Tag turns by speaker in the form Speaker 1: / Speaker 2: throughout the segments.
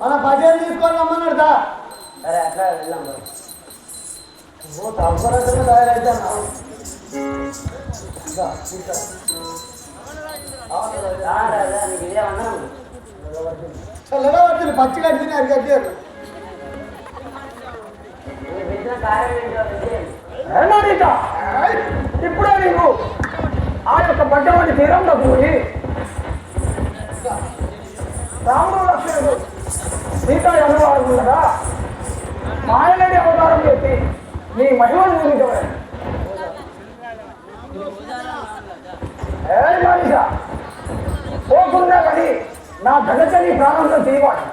Speaker 1: మన బడ్జెట్ తీసుకొని రమ్మన్నాడుదా
Speaker 2: సరే అట్లా వెళ్దాం
Speaker 1: తప్పకుండా తయారైతాను చల్లగా పడుతుంది పచ్చి కట్టింది అది కట్టారు
Speaker 3: ఇప్పుడే నీకు ఆ యొక్క బడ్డవాడి తీరంలో పోయి రాముడు లక్ష్మణుడు సీతా అనువాడుకుండగా మాయలేని అవతారం చేసి నీ మహిమను ఊరించబడి మనిషా పోకుండా కానీ నా ధనచని ప్రాణంలో తీయవాడు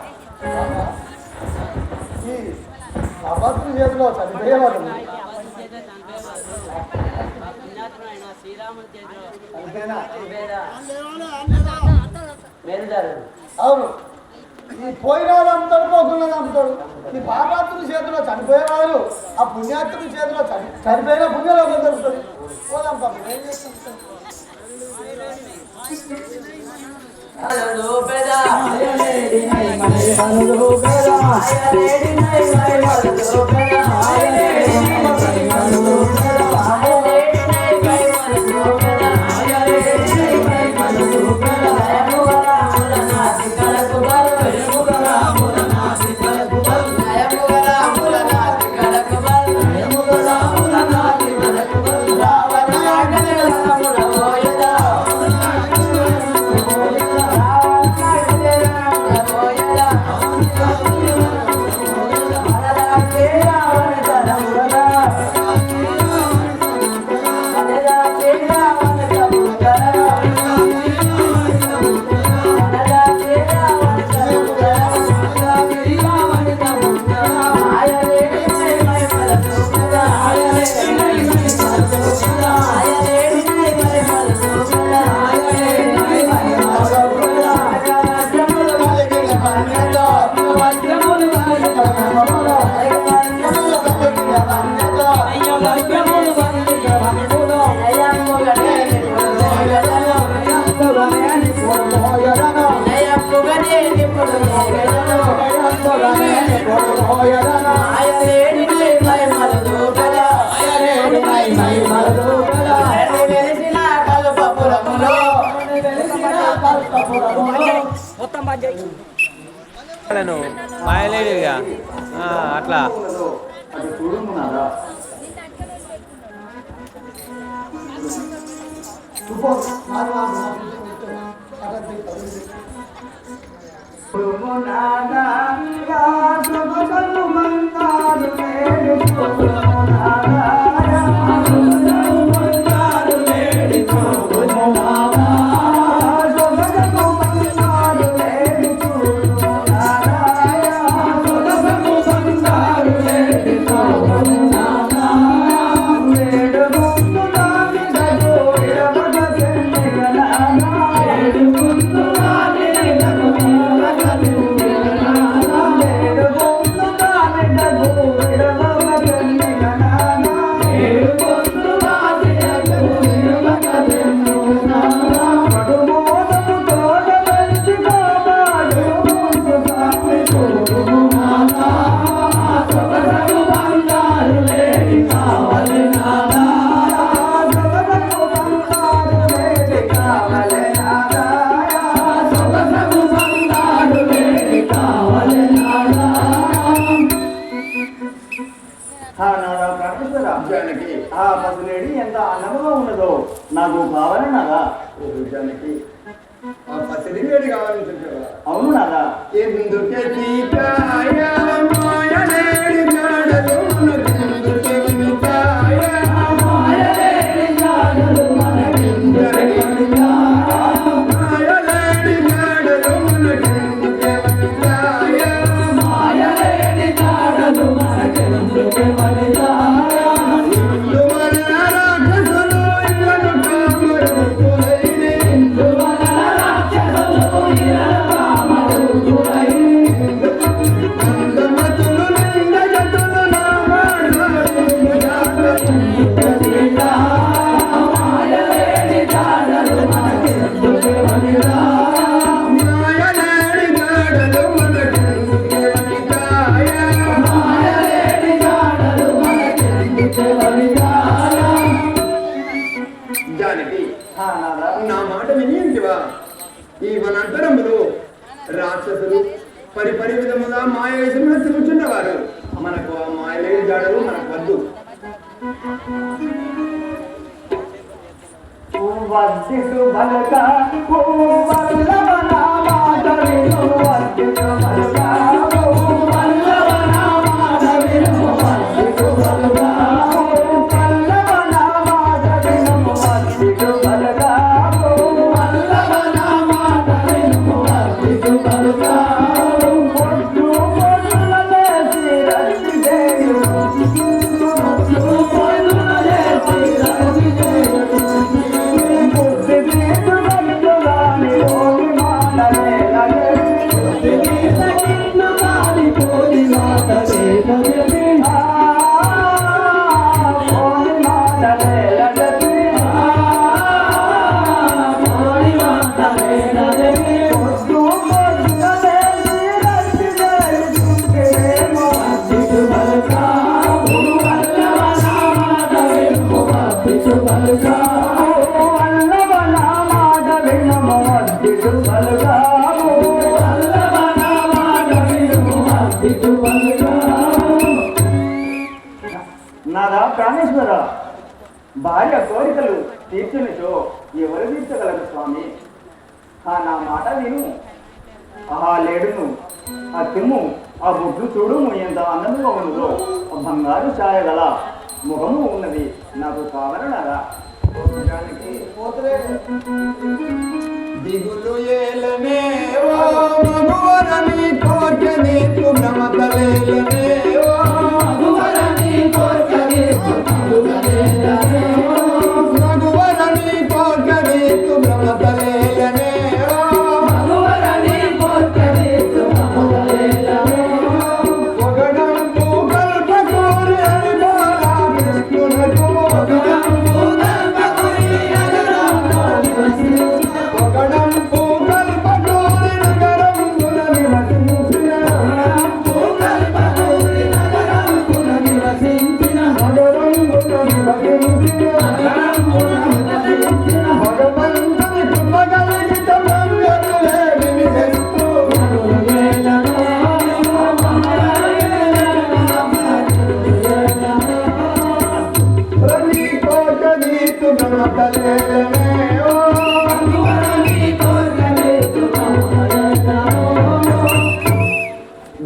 Speaker 1: ఈ అభద్ర చేతిలో చనిపోయేవాడు అవును ఈ పోయినాడు అమ్ముతాడు పోకుండా అమ్ముతాడు ఈ పాపాత్రుని చేతిలో చనిపోయేవాడు ఆ పుణ్యాత్రుని చేతిలో చనిపోయిన పుణ్యలోకం దొరుకుతుంది పోదాం పాపం ఏం చేస్తాం
Speaker 4: మాయలేడుగా అట్లా
Speaker 3: పసులేడి ఎంత అందముగా ఉన్నదో నాకు కావాలి నాదా.
Speaker 1: జానకి ఆ పసిడి వేడి కావాలని చెప్పావా?
Speaker 3: అవును నాదా.
Speaker 1: ఎందుకే తీకాయ మాయలేడి జాడలు మనకెందుకే వినుకాయ మాయలేడి జాడలు మనకెందుకే వినుకాయ మాయలేడి జాడలు మనకెందుకే వినుకాయ మాయలేడి జాడలు మనకెందుకే వినుకాయ నా మాట వినియంటివా? ఈ వనంతరములు రాక్షసులు పరిపరి విధముగా మాయ వేషంలో తిరుగుతున్నవారు. మనకు ఆ మాయలేని జాడలు మనకు వద్దు.
Speaker 3: వద్దిటు బలక ఓ వల్లవన మాట విను వద్దిటు బలక ఓ వల్లవన మాట విను వద్దిటు బలక ఓ వల్లవన మాట విను వద్దిటు బలక ఓ వల్లవన మాట విను వద్దిటు బలక ఒట్టు పొన్నులే శ్రీరవిదేయు ఒట్టు పొన్నులే శ్రీరవిదేయు నాదా ప్రాణేశ్వర, భార్య కోరికలు తీర్చునిచో ఎవరు తీర్చగలరు స్వామి? నా మాట విను. ఆ లేడును, ఆ తిమ్ము, ఆ బొడ్లు చూడుము ఎంత అందముగా ఉన్నదో. బంగారు ఛాయ గల ముఖము ఉన్నది, నాకు కావాలన్నారా?
Speaker 1: దిగులు ఏలనే ఓ మగువరని కోర్కెని భ్రమతలేలనే ఓ మగువరని కోర్కెని భ్రమతలేలనే మగువరని కోర్కెని భ్రమతలేలనే ఓ మగువరని కోర్కెని భ్రమతలేలనే పొగడంపు కల్పకోరి హరిబాల కృష్ణునకు పొగడంపు కల్పకోరి పొగడంపు కల్పకోరి నగరంబున నివసించిన భగవంతుని కృపగలిగిత మంగళులే వినిపిస్తూ రవి కోట నీతు గణతలేలనే ఓ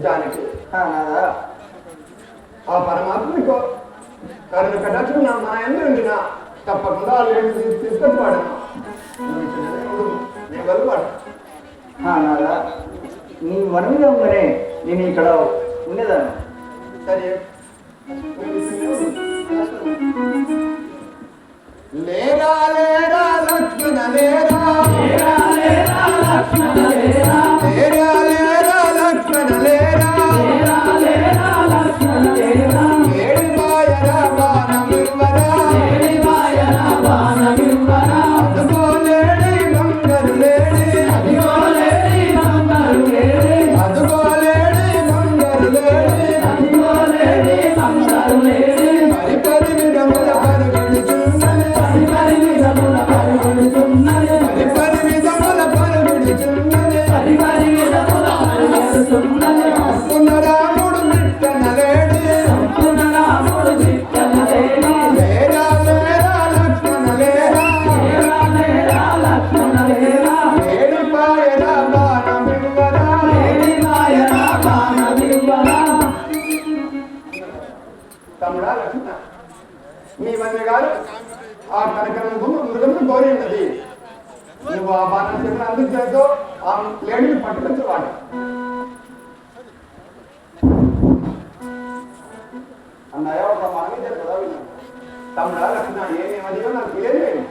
Speaker 1: జానకి
Speaker 3: నాదా,
Speaker 1: ఆ పరమాత్మని కరుణ కటాక్షం నా మన ఎందుకు తప్పకుండా తీసుకొచ్చి వాడను నేను వెలువాడు.
Speaker 3: నాదా, నీ వనమిగా ఉందనే నేను ఇక్కడ ఉండేదాన్ని.
Speaker 1: సరే లేరా లేరా లక్ష్మణ లేరా లేరా లేరా లక్ష్మణ లేరా లేరా లేరా లక్ష్మణ లేరా లేరా లేరా లక్ష్మణ లేరా ఏడి బాయరా బాణమివ్వరా ఏడి బాయరా బాణమివ్వరా అదుగోలేడి బంగారు లేడి అదుగోలేడి బంగారు లేడి అదుగోలేడి బంగారు లేడి అదుగోలేడి బంగారు లేడి పరిపరి విధముల పరుగుడుచున్నది పరిపరి విధముల పరుగుడుచున్నది పరిపరి విధముల పరుగుడుచున్నది
Speaker 3: ఆ కనకరము మృగము కోరి ఉన్నది. నువ్వు ఆ బాణం చెప్పిన అందుకు చేస్తూ ఆ లేడీని పట్టుకొచ్చి వాడు. అన్నయ్య ఒక మనమే కదా విన్నాను. తమ్ముడా లక్ష్మణ ఏమేమదిగో నాకు తెలియలేదు.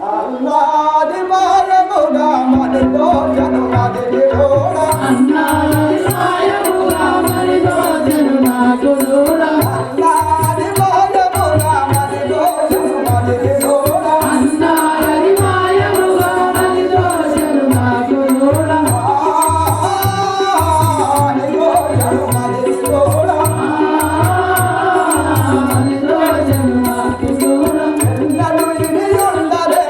Speaker 1: అన్నాది మాయముగా మనతో జనునది విరోడా అన్నాది మాయముగా మనతో జనునది విరోడా అన్నాది మాయముగా మనతో జనునది విరోడా అన్నాది మాయముగా మనతో జనునది విరోడా మనతో జనునది విరోడా మనతో జనునది విరోడా నన్ను నిలుండలే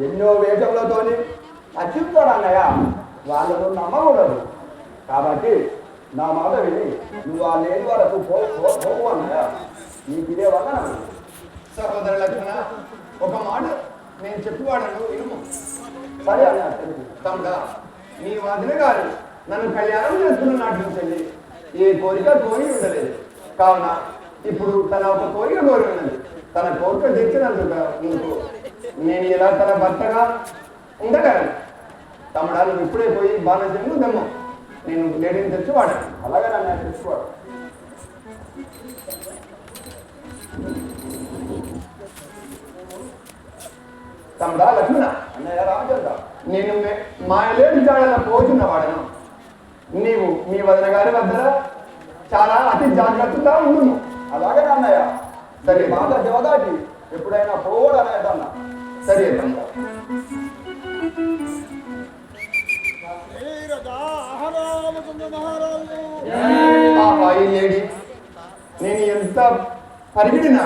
Speaker 1: ఎన్నో వేషములతోని అచ్చుతాడు అన్నయ్య. వాళ్ళను నమ్మకూడదు. కాబట్టి నా మాట విని నువ్వు ఆ లేని వరకు పోవు అన్నయ్య. నీకు ఇదే వల్ల సహోదర లక్ష్మణ ఒక మాట నేను చెప్పువాడను విను. సరే అన్నయ్య. తమ్ముడా నీ వదిన గారు నన్ను కళ్యాణం చేసుకున్న నాటి నుంచి ఏ కోరిక కోరి ఉండలేదు. కావున ఇప్పుడు తన ఒక కోరిక కోరి ఉన్నది. తన కోరిక తెచ్చినందుకు నేను ఇలా తన భర్తగా ఉండగలను. తమ్ముడా నువ్వు ఇప్పుడే పోయి బాణం దమ్ము నేను లేడీని తెచ్చివాడు. అలాగే నన్ను తెచ్చివాడు. తమ్ముడా లక్ష్మణ అన్నయ్య రామచంద్ర నేను మా లేడి జాడలో పోతున్న వాడను. నీవు మీ వదిన గారి వద్ద చాలా అతి జాగ్రత్తగా ఉండును. అలాగే అన్నయ్య. సరే మాట దేవదాటి ఎప్పుడైనా పోవడు అనేదన్న. సరే తమ్ముడా. లేడీ నేను ఎంత పరిగిడినా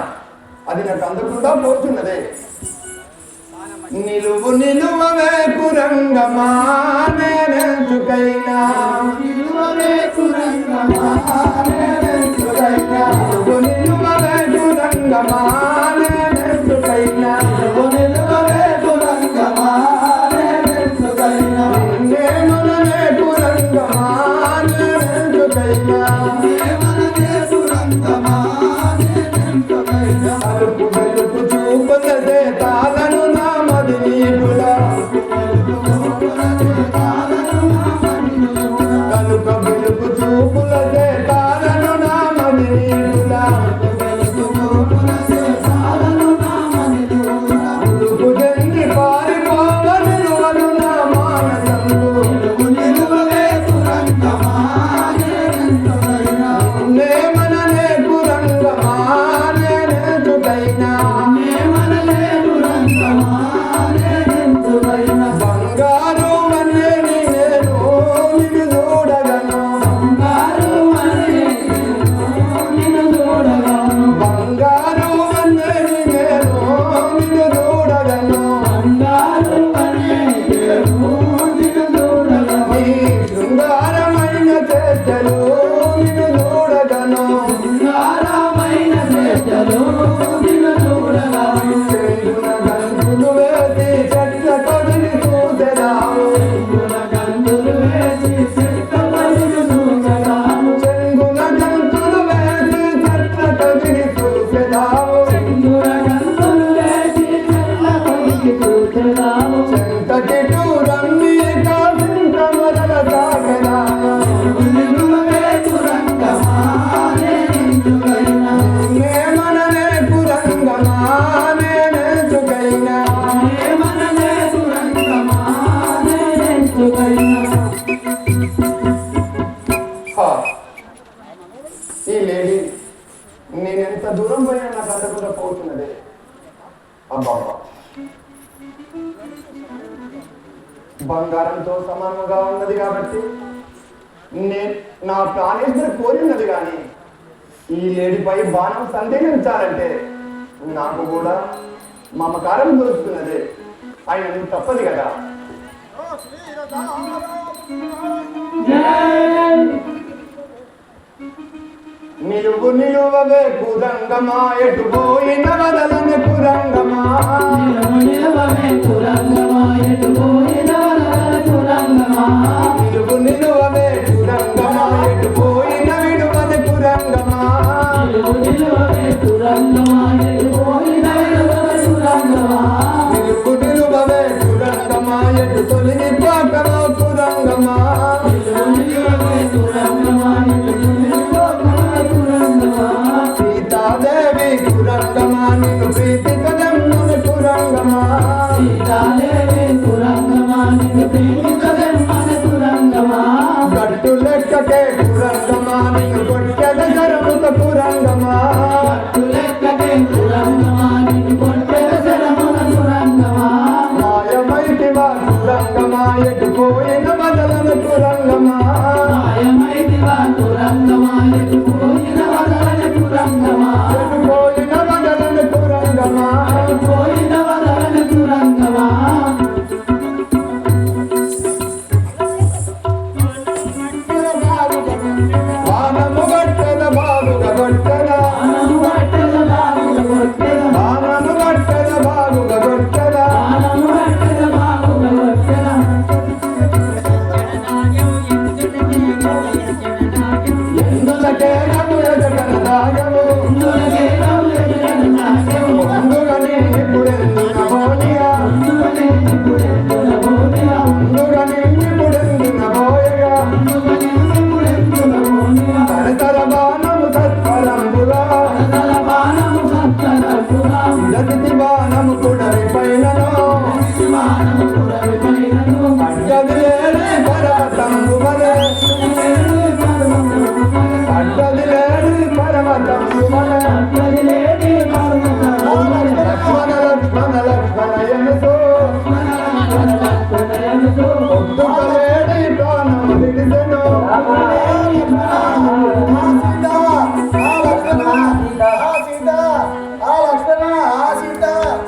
Speaker 1: అది నాకు అందకుండా పోతున్నదే. నిలువు నిలువవే కురంగమా నేనెందుకైనా నిలువవే కురంగమా నేనెందుకైనా నిలువు నిలువవే కురంగమా నేనెందుకైనా నిలువు నిలువవే కురంగమా నేనెందుకైనా నేనునే కురంగమా నేనెందుకైనా నేనునే కురంగమా నేనెందుకైనా అలుపు వెలుపు చూపదే తాళను నా మది నీకులా గంతులు వేసి చెట్ల కొడిని చూసెదాము చెంగున గంతులు వేసి చెట్ల కొడిని చూసెదాము చెంతటి టూరమ్మి కాసింత మొదల సాగరాము నేమననే కురంగమా నేనెంచుకైనా ఈ లేడీ నేనెంత దూరం పోయినా నాకు అందకుండా పోతున్నదే. అబ్బా బంగారంతో సమానంగా ఉన్నది కాబట్టి నేను నా ప్రాణేశ్వరి కోరినది కానీ ఈ లేడీపై బాణం సందేహించాలంటే నాకు కూడా మమకారం దోచుకున్నదే. ఆయన నువ్వు తప్పదు కదా. నిలువు నిలువవే కురంగమా ఎటు పోయిన వదలని కురంగమా నిలువు నిలువవే కురంగమా ఎటు పోయిన విడువని కురంగమా నిలువు నిలువవే కురంగమా ఎటు తొలిగి పాకమా కురంగమా సీతాదేవి